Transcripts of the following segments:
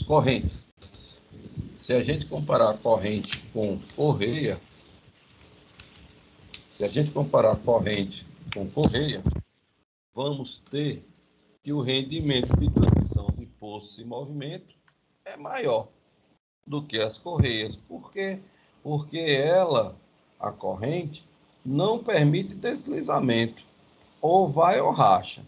correntes. Se a gente comparar a corrente com correia, vamos ter que o rendimento de transmissão de força e movimento é maior do que as correias. Por quê? Porque a corrente, não permite deslizamento, ou vai ou racha.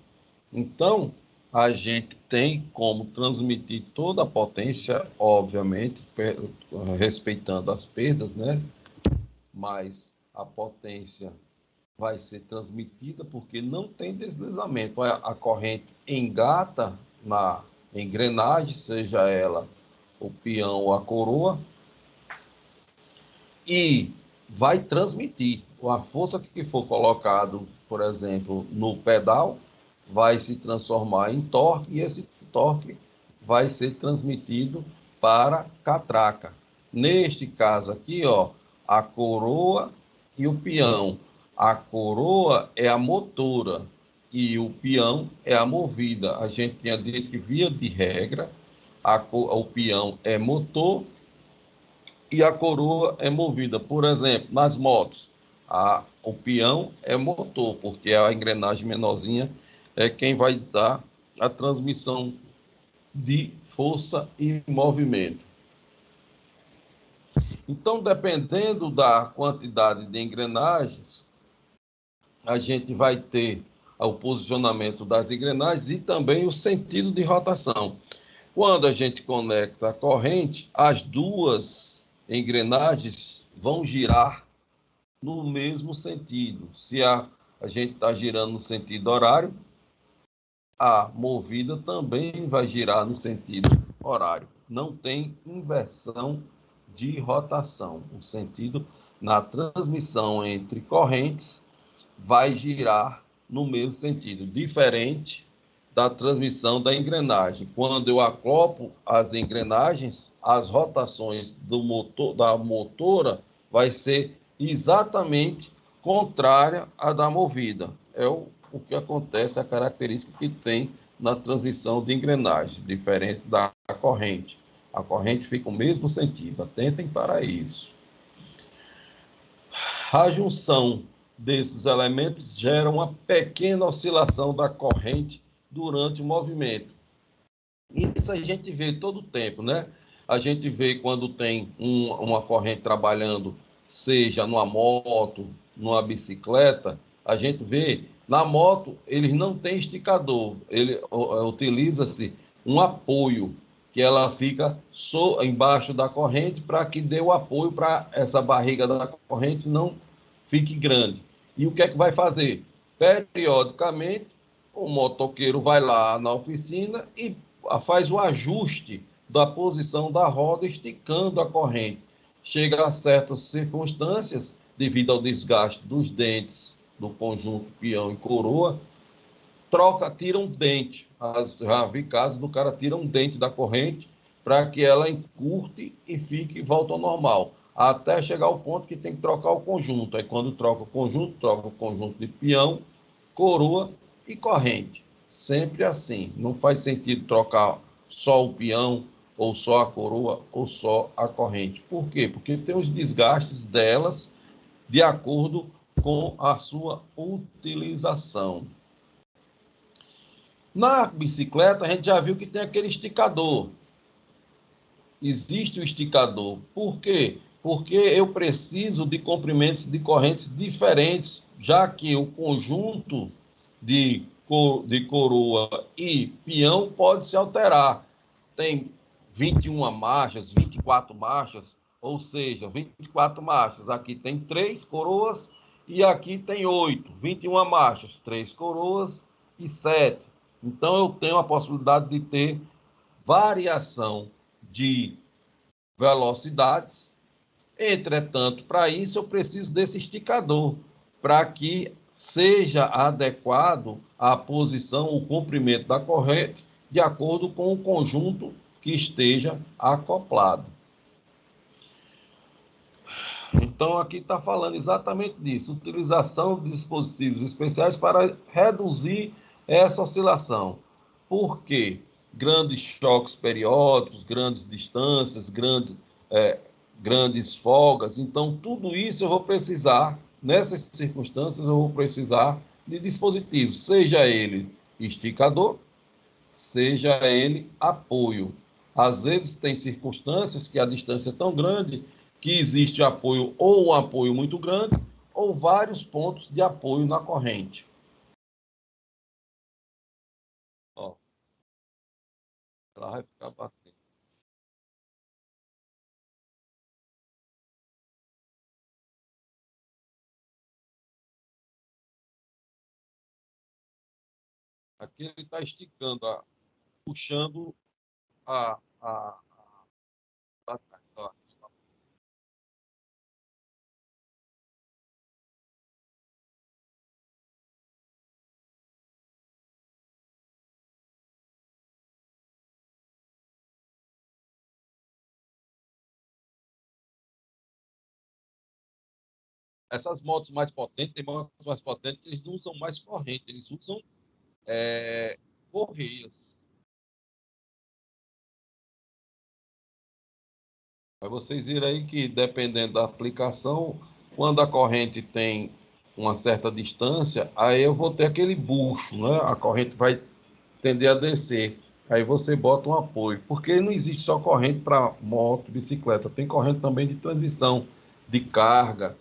Então, a gente tem como transmitir toda a potência, obviamente, respeitando as perdas, né? Mas a potência vai ser transmitida porque não tem deslizamento. A corrente engata na engrenagem, seja ela o peão ou a coroa, e vai transmitir. A força que for colocado, por exemplo, no pedal, vai se transformar em torque, e esse torque vai ser transmitido para a catraca. Neste caso aqui, ó, a coroa e o peão. A coroa é a motora e o peão é a movida. A gente tinha dito que, via de regra, o peão é motor e a coroa é movida. Por exemplo, nas motos, o peão é motor, porque a engrenagem menorzinha é quem vai dar a transmissão de força e movimento. Então, dependendo da quantidade de engrenagens, a gente vai ter o posicionamento das engrenagens e também o sentido de rotação. Quando a gente conecta a corrente, as duas engrenagens vão girar no mesmo sentido. Se a gente está girando no sentido horário, a movida também vai girar no sentido horário. Não tem inversão de rotação. O sentido na transmissão entre correntes vai girar no mesmo sentido, diferente da transmissão da engrenagem. Quando eu acoplo as engrenagens, as rotações do motor, da motora, vai ser exatamente contrária à da movida. É o que acontece, a característica que tem na transmissão de engrenagem, diferente da corrente. A corrente fica o mesmo sentido, atentem para isso. A junção desses elementos gera uma pequena oscilação da corrente durante o movimento. Isso a gente vê todo o tempo, né? A gente vê quando tem uma corrente trabalhando, seja numa moto, numa bicicleta, a gente vê, na moto, eles não têm esticador, utiliza-se um apoio, que ela fica embaixo da corrente para que dê o apoio para essa barriga da corrente não fique grande. E o que é que vai fazer? Periodicamente, o motoqueiro vai lá na oficina e faz o ajuste da posição da roda, esticando a corrente. Chega a certas circunstâncias, devido ao desgaste dos dentes do conjunto peão e coroa, tira um dente. Já vi casos do cara tira um dente da corrente para que ela encurte e volta ao normal, até chegar ao ponto que tem que trocar o conjunto. Aí quando troca o conjunto de peão, coroa e corrente. Sempre assim. Não faz sentido trocar só o peão, ou só a coroa, ou só a corrente. Por quê? Porque tem os desgastes delas de acordo com a sua utilização. Na bicicleta, a gente já viu que tem aquele esticador. Existe o esticador. Por quê? Porque eu preciso de comprimentos de correntes diferentes, já que o conjunto de coroa e peão pode se alterar. Tem 21 marchas, 24 marchas, ou seja, 24 marchas. Aqui tem 3 coroas e aqui tem 8. 21 marchas, 3 coroas e 7. Então, eu tenho a possibilidade de ter variação de velocidades. Entretanto, para isso, eu preciso desse esticador, para que seja adequado a posição, o comprimento da corrente, de acordo com o conjunto que esteja acoplado. Então, aqui está falando exatamente disso, utilização de dispositivos especiais para reduzir essa oscilação. Por quê? grandes choques periódicos, grandes distâncias, grandes folgas. Então, tudo isso eu vou precisar, nessas circunstâncias, eu vou precisar de dispositivos, seja ele esticador, seja ele apoio. Às vezes tem circunstâncias que a distância é tão grande que existe apoio ou um apoio muito grande ou vários pontos de apoio na corrente. Ó, ela vai ficar batendo. Aqui ele está esticando, puxando a, a, essas motos mais potentes, tem motos mais potentes que eles não usam mais corrente, eles usam correias. Para vocês viram aí que, dependendo da aplicação, quando a corrente tem uma certa distância, aí eu vou ter aquele bucho, né? A corrente vai tender a descer. Aí você bota um apoio. Porque não existe só corrente para moto, bicicleta. Tem corrente também de transmissão, de carga,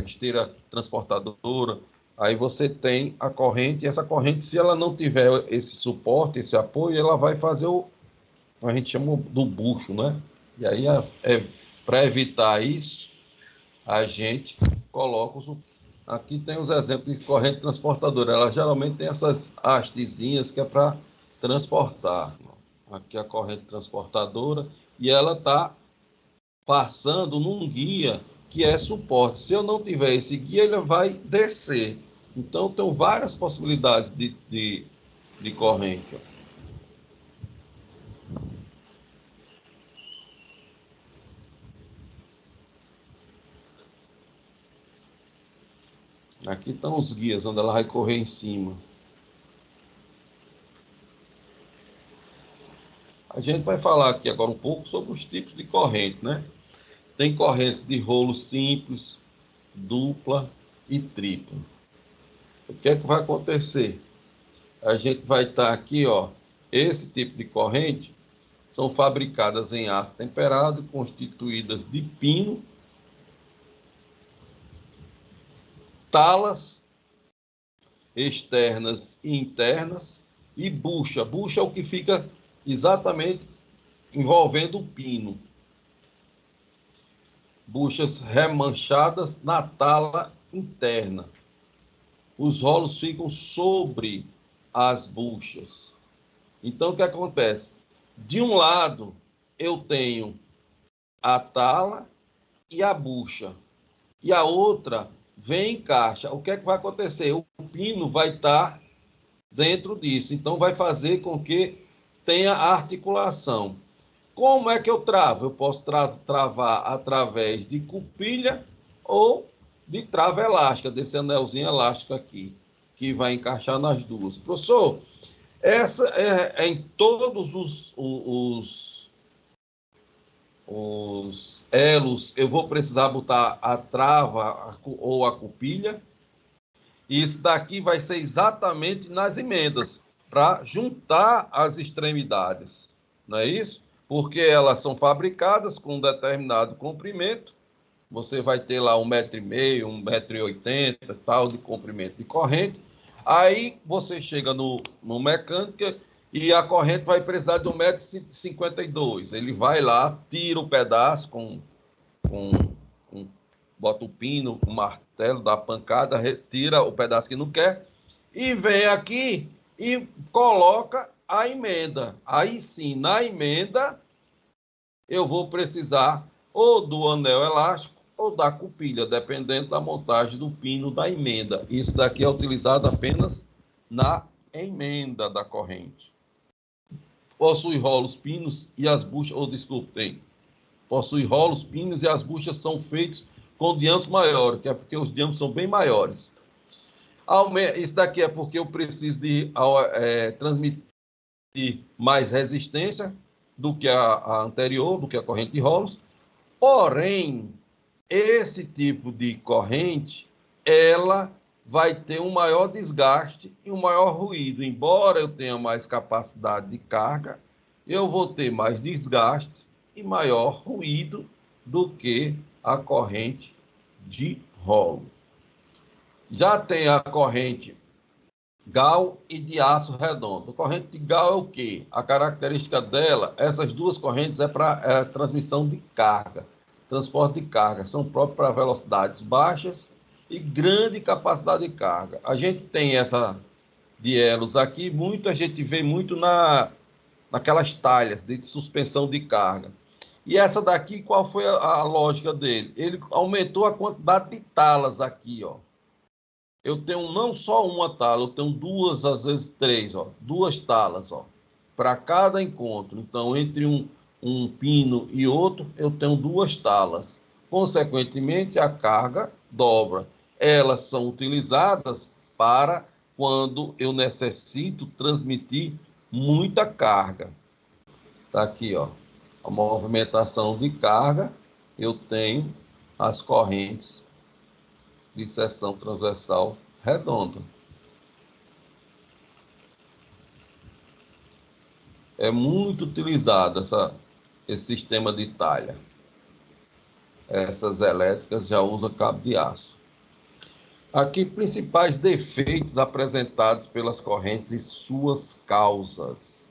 esteira transportadora. Aí você tem a corrente, e essa corrente, se ela não tiver esse suporte, esse apoio, ela vai fazer a gente chama do bucho, né? E aí, para evitar isso, a gente coloca os. Aqui tem os exemplos de corrente transportadora. Ela geralmente tem essas hastezinhas que é para transportar. Aqui a corrente transportadora e ela está passando num guia que é suporte. Se eu não tiver esse guia, ele vai descer. Então, tem várias possibilidades de corrente. Aqui estão os guias onde ela vai correr em cima. A gente vai falar aqui agora um pouco sobre os tipos de corrente, né? Tem corrente de rolo simples, dupla e tripla. O que é que vai acontecer? A gente vai estar aqui, ó, esse tipo de corrente são fabricadas em aço temperado, constituídas de pino, talas externas e internas e bucha. Bucha é o que fica exatamente envolvendo o pino. Buchas remanchadas na tala interna. Os rolos ficam sobre as buchas. Então, o que acontece? De um lado, eu tenho a tala e a bucha. E a outra vem em caixa. O que é que vai acontecer? O pino vai estar dentro disso. Então, vai fazer com que tenha articulação. Como é que eu travo? Eu posso travar através de cupilha ou de trava elástica, desse anelzinho elástico aqui, que vai encaixar nas duas. Professor, essa é em todos os elos, eu vou precisar botar a trava ou a cupilha. E isso daqui vai ser exatamente nas emendas, para juntar as extremidades, não é isso? Porque elas são fabricadas com um determinado comprimento, você vai ter lá 1,5 m, 1,80 m, tal, de comprimento de corrente. Aí você chega no mecânico e a corrente vai precisar de 1,52 m. Ele vai lá, tira o pedaço com, com bota o pino, o martelo, dá a pancada, retira o pedaço que não quer e vem aqui e coloca a emenda. Aí sim, na emenda, eu vou precisar ou do anel elástico ou da cupilha, dependendo da montagem do pino da emenda. Isso daqui é utilizado apenas na emenda da corrente. Possui rolos, pinos e as buchas, ou desculpe, tem. Possui rolos, pinos e as buchas são feitos com diâmetro maior, que é porque os diâmetros são bem maiores. Isso daqui é porque eu preciso de transmitir de mais resistência do que a anterior, do que a corrente de rolos. Porém, esse tipo de corrente, ela vai ter um maior desgaste e um maior ruído. Embora eu tenha mais capacidade de carga, eu vou ter mais desgaste e maior ruído do que a corrente de rolo. Já tem a corrente Gal e de aço redondo. A corrente de Gal é o quê? A característica dela, essas duas correntes é para transmissão de carga, transporte de carga, são próprias para velocidades baixas e grande capacidade de carga. A gente tem essa de elos aqui, a gente vê muito naquelas talhas de suspensão de carga. E essa daqui, qual foi a lógica dele? Ele aumentou a quantidade de talas aqui, ó. Eu tenho não só uma tala, eu tenho duas, às vezes três, ó, duas talas, ó, para cada encontro. Então, entre um pino e outro, eu tenho duas talas. Consequentemente, a carga dobra. Elas são utilizadas para quando eu necessito transmitir muita carga. Está aqui, ó, a movimentação de carga. Eu tenho as correntes de seção transversal redonda. É muito utilizado esse sistema de talha. Essas elétricas já usam cabo de aço. Aqui, principais defeitos apresentados pelas correntes e suas causas.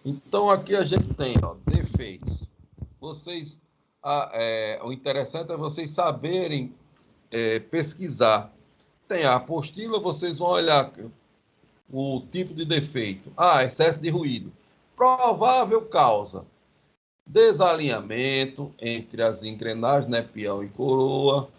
Então, aqui a gente tem, ó, defeitos. Vocês, o interessante é vocês saberem pesquisar. Tem a apostila, vocês vão olhar o tipo de defeito. Excesso de ruído. Provável causa: desalinhamento entre as engrenagens, né, peão e coroa,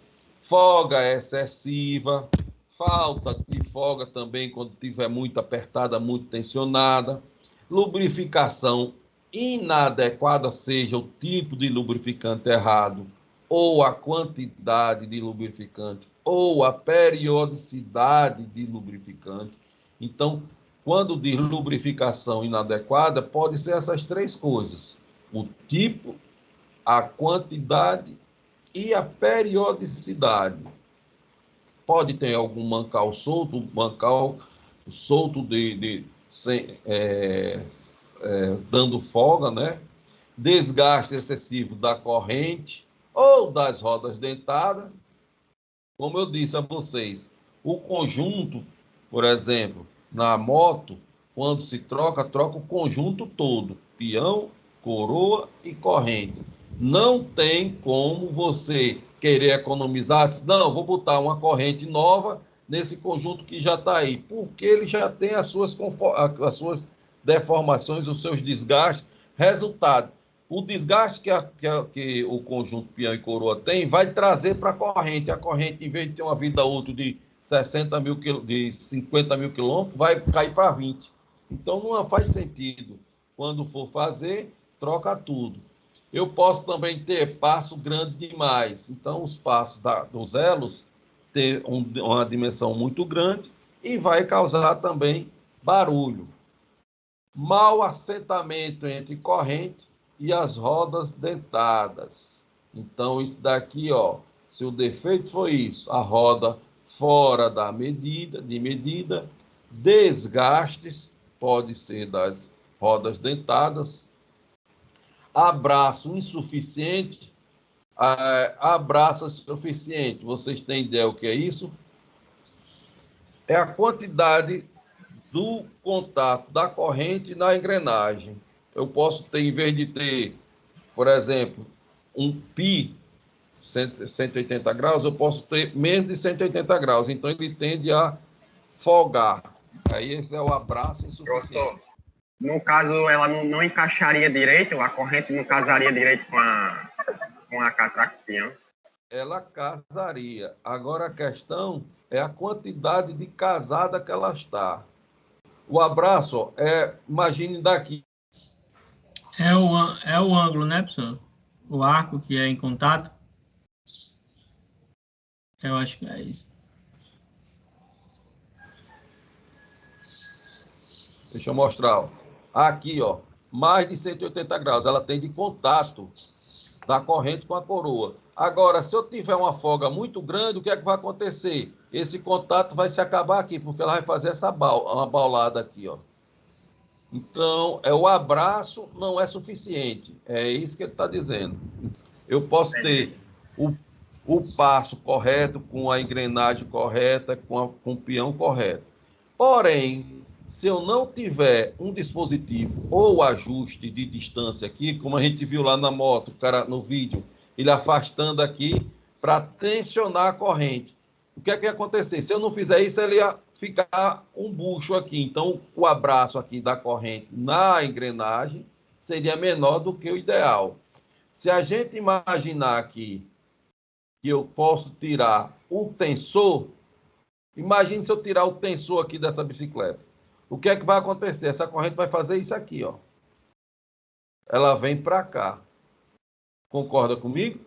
folga excessiva, falta de folga também quando estiver muito apertada, muito tensionada, lubrificação inadequada, seja o tipo de lubrificante errado, ou a quantidade de lubrificante, ou a periodicidade de lubrificante. Então, quando diz lubrificação inadequada, pode ser essas três coisas: o tipo, a quantidade e a periodicidade. Pode ter algum mancal solto dando folga, né? Desgaste excessivo da corrente ou das rodas dentadas. Como eu disse a vocês, o conjunto, por exemplo, na moto, quando se troca o conjunto todo, peão, coroa e corrente. Não tem como você querer economizar, não, vou botar uma corrente nova nesse conjunto que já está aí, porque ele já tem as suas deformações, os seus desgastes. Resultado: o desgaste que o conjunto peão e coroa tem vai trazer para a corrente. A corrente, em vez de ter uma vida útil de 50 mil quilômetros, vai cair para 20. Então, não faz sentido. Quando for fazer, troca tudo. Eu posso também ter passo grande demais. Então, os passos dos elos ter uma dimensão muito grande e vai causar também barulho. Mau assentamento entre corrente e as rodas dentadas. Então, isso daqui, ó, se o defeito foi isso, a roda fora de medida, desgastes, pode ser das rodas dentadas, abraço insuficiente, abraço insuficiente, vocês têm ideia o que é isso? É a quantidade do contato da corrente na engrenagem. Eu posso ter, em vez de ter, por exemplo, um pi 180 graus, eu posso ter menos de 180 graus. Então, ele tende a folgar. Aí, esse é o abraço insuficiente. Professor, no caso, ela não encaixaria direito, a corrente não casaria direito com a catraca peão? Ela casaria. Agora, a questão é a quantidade de casada que ela está. O abraço, imagine daqui. É o ângulo, né, professor? O arco que é em contato. Eu acho que é isso. Deixa eu mostrar. Ó. aqui, ó, mais de 180 graus, ela tem de contato da corrente com a coroa. Agora, se eu tiver uma folga muito grande, o que é que vai acontecer? Esse contato vai se acabar aqui, porque ela vai fazer uma baulada aqui, ó. Então, o abraço não é suficiente. É isso que ele está dizendo. Eu posso ter o passo correto, com a engrenagem correta, com o peão correto. Porém, se eu não tiver um dispositivo ou ajuste de distância aqui, como a gente viu lá na moto, o cara no vídeo, ele afastando aqui para tensionar a corrente. O que é que ia acontecer? Se eu não fizer isso, ele ia ficar um bucho aqui. Então, o abraço aqui da corrente na engrenagem seria menor do que o ideal. Se a gente imaginar aqui que eu posso tirar o tensor, imagine se eu tirar o tensor aqui dessa bicicleta. O que é que vai acontecer? Essa corrente vai fazer isso aqui, ó. Ela vem para cá. Concorda comigo?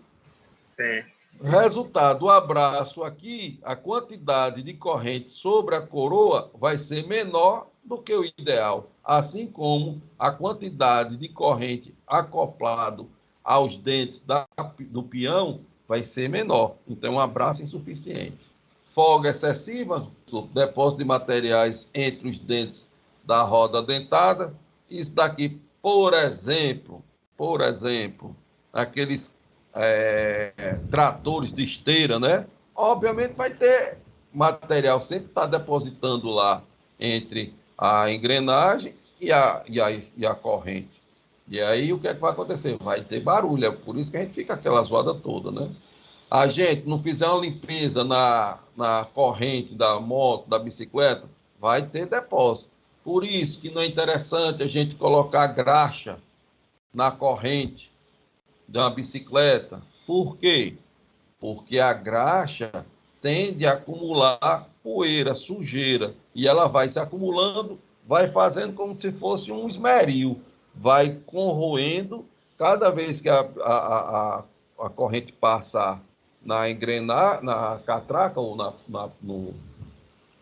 Sim. Resultado, o abraço aqui, a quantidade de corrente sobre a coroa vai ser menor do que o ideal, assim como a quantidade de corrente acoplado aos dentes do peão vai ser menor. Então, um abraço insuficiente. Folga excessiva, depósito de materiais entre os dentes da roda dentada. Isso daqui, por exemplo, aqueles tratores de esteira, né? Obviamente vai ter material, sempre está depositando lá entre a engrenagem e a corrente. E aí o que é que vai acontecer? Vai ter barulho, é por isso que a gente fica aquela zoada toda, né? A gente não fizer uma limpeza na corrente da moto, da bicicleta, vai ter depósito. Por isso que não é interessante a gente colocar graxa na corrente de uma bicicleta. Por quê? Porque a graxa tende a acumular poeira, sujeira, e ela vai se acumulando, vai fazendo como se fosse um esmeril, vai corroendo cada vez que a corrente passar na engrenar, na catraca ou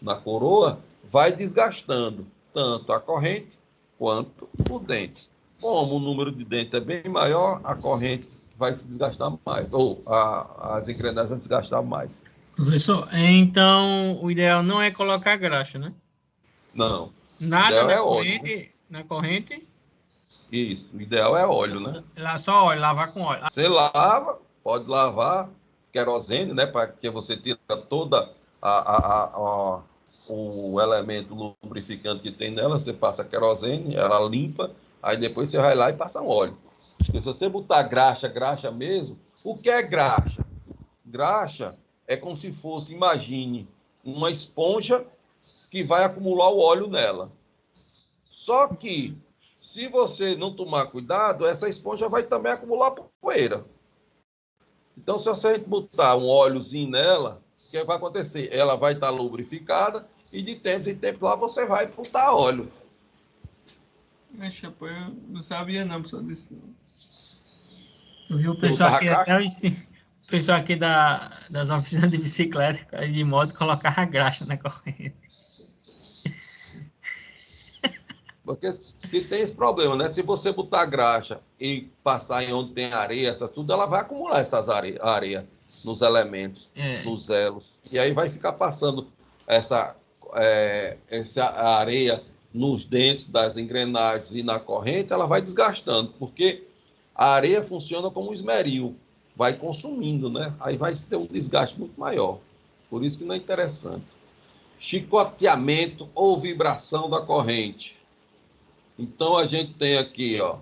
na coroa, vai desgastando tanto a corrente quanto o dente. Como o número de dentes é bem maior, a corrente vai se desgastar mais, ou as engrenagens vão desgastar mais. Professor, então o ideal não é colocar graxa, né? Não. Nada O ideal na é óleo, né? corrente, na corrente, Isso, o ideal é óleo, né? lá só óleo, lavar com óleo. Você lava, pode lavar, querosene, né? Para que você tire toda o elemento lubrificante que tem nela, você passa querosene, ela limpa, aí depois você vai lá e passa um óleo. Porque se você botar graxa mesmo, o que é graxa? Graxa é como se fosse, imagine, uma esponja que vai acumular o óleo nela. Só que, se você não tomar cuidado, essa esponja vai também acumular poeira. Então, se a gente botar um óleozinho nela, o que vai acontecer? Ela vai estar lubrificada e de tempo em tempo lá você vai botar óleo. Poxa, pô, eu não sabia não, professor disso. Eu vi o Você pessoal botava aqui, graxa? o pessoal aqui das oficinas de bicicleta e de moto colocava graxa na corrente. Porque se tem esse problema, né? Se você botar graxa e passar em onde tem areia, tudo, ela vai acumular essas areia nos elementos, nos elos. E aí vai ficar passando essa areia nos dentes das engrenagens e na corrente, ela vai desgastando, porque a areia funciona como um esmeril, vai consumindo, né? Aí vai ter um desgaste muito maior. Por isso que não é interessante. Chicoteamento ou vibração da corrente. Então, a gente tem aqui, ó,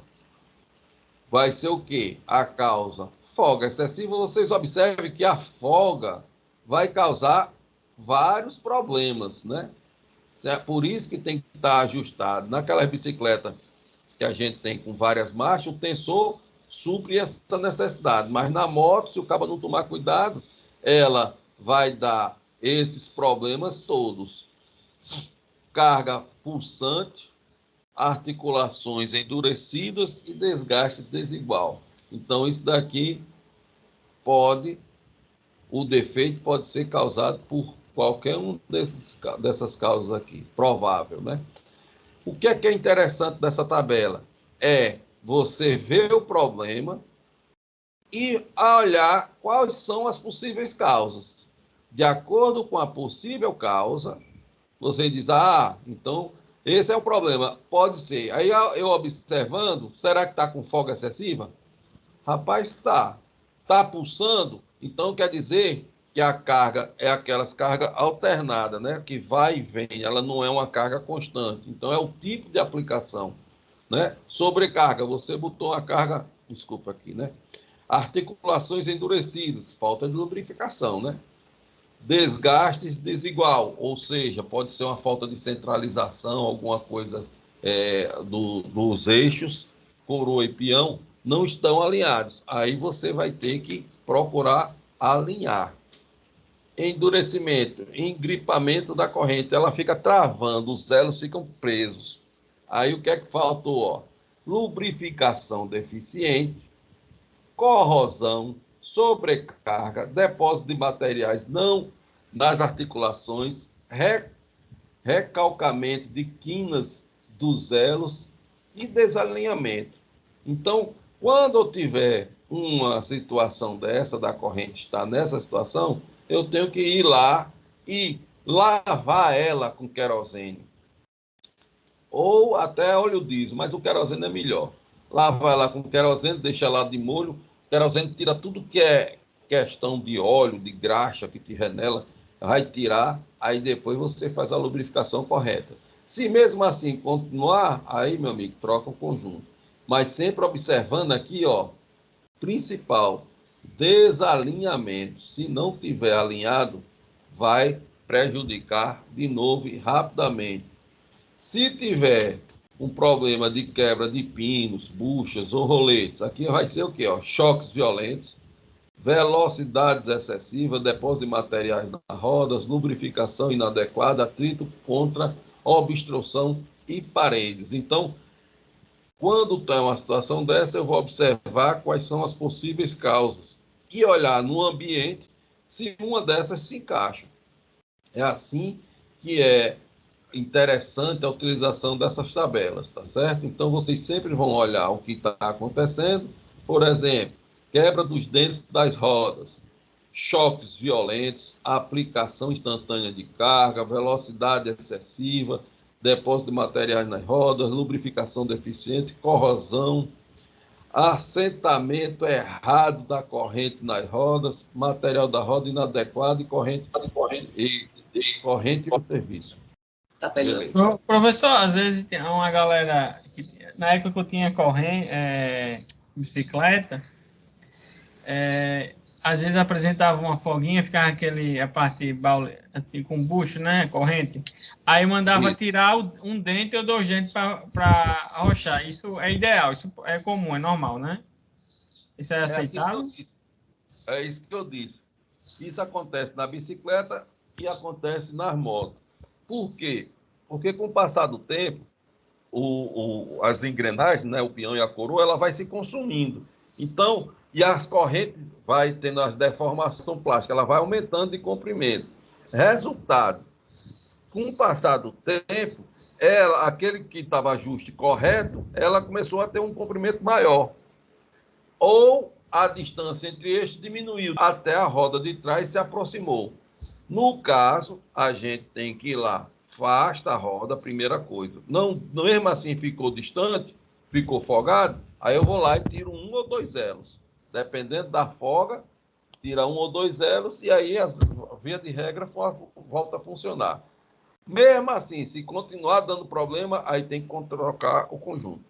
vai ser o quê? A causa. Folga excessiva. Vocês observem que a folga vai causar vários problemas, né? É por isso que tem que estar ajustado. Naquela bicicleta que a gente tem com várias marchas, o tensor supre essa necessidade. Mas na moto, se o cabo não tomar cuidado, ela vai dar esses problemas todos. Carga pulsante, articulações endurecidas e desgaste desigual. Então, isso daqui o defeito pode ser causado por qualquer um dessas causas aqui, provável, né? O que é interessante dessa tabela? É você ver o problema e olhar quais são as possíveis causas. De acordo com a possível causa, você diz, então esse é o problema. Pode ser. Aí eu observando, será que está com folga excessiva? Rapaz, está. Está pulsando? Então quer dizer que a carga é aquelas cargas alternadas, né? Que vai e vem, ela não é uma carga constante. Então é o tipo de aplicação, né? Sobrecarga, você botou a carga, desculpa aqui, né? Articulações endurecidas, falta de lubrificação, né? Desgastes desigual, ou seja, pode ser uma falta de centralização, alguma coisa dos eixos, coroa e peão, não estão alinhados. Aí você vai ter que procurar alinhar. Endurecimento, engripamento da corrente, ela fica travando, os elos ficam presos. Aí o que é que faltou? Ó? Lubrificação deficiente, corrosão, sobrecarga, depósito de materiais não nas articulações, recalcamento de quinas dos elos e desalinhamento. Então, quando eu tiver uma situação dessa, da corrente estar nessa situação, eu tenho que ir lá e lavar ela com querosene. Ou até óleo diesel, mas o querosene é melhor. Lava ela com querosene, deixa ela de molho. O querosene tira tudo que é questão de óleo, de graxa que tiver nela, vai tirar, aí depois você faz a lubrificação correta. Se mesmo assim continuar, aí, meu amigo, troca o conjunto. Mas sempre observando aqui, ó, principal, desalinhamento. Se não tiver alinhado, vai prejudicar de novo e rapidamente. Se tiver um problema de quebra de pinos, buchas ou roletes, aqui vai ser o quê? Ó? Choques violentos, velocidades excessivas, depósito de materiais nas rodas, lubrificação inadequada, atrito contra obstrução e paredes. Então, quando tem uma situação dessa, eu vou observar quais são as possíveis causas e olhar no ambiente se uma dessas se encaixa. É assim que é interessante a utilização dessas tabelas, tá certo? Então, vocês sempre vão olhar o que está acontecendo. Por exemplo, quebra dos dentes das rodas, choques violentos, aplicação instantânea de carga, velocidade excessiva, depósito de materiais nas rodas, lubrificação deficiente, corrosão, assentamento errado da corrente nas rodas, material da roda inadequado e corrente de serviço. Tá pegando. Professor, às vezes tem uma galera que, na época que eu tinha bicicleta, às vezes apresentava uma folguinha, ficava a parte assim, com bucho, né, corrente. Aí mandava tirar um dente ou dois dentes para arrochar. Isso é ideal, isso é comum, é normal, né? Isso é aceitável? É isso que eu disse. Isso acontece na bicicleta e acontece nas motos. Por quê? Porque com o passar do tempo, as engrenagens, né, o peão e a coroa, ela vai se consumindo. Então, e as correntes vai tendo as deformação plástica, ela vai aumentando de comprimento. Resultado, com o passar do tempo, aquele que estava ajuste correto, ela começou a ter um comprimento maior. Ou a distância entre eixos diminuiu até a roda de trás se aproximou. No caso, a gente tem que ir lá, afasta a roda, primeira coisa. Não, mesmo assim ficou distante, ficou folgado, aí eu vou lá e tiro um ou dois elos. Dependendo da folga, tira um ou dois elos e aí a via de regra volta a funcionar. Mesmo assim, se continuar dando problema, aí tem que trocar o conjunto.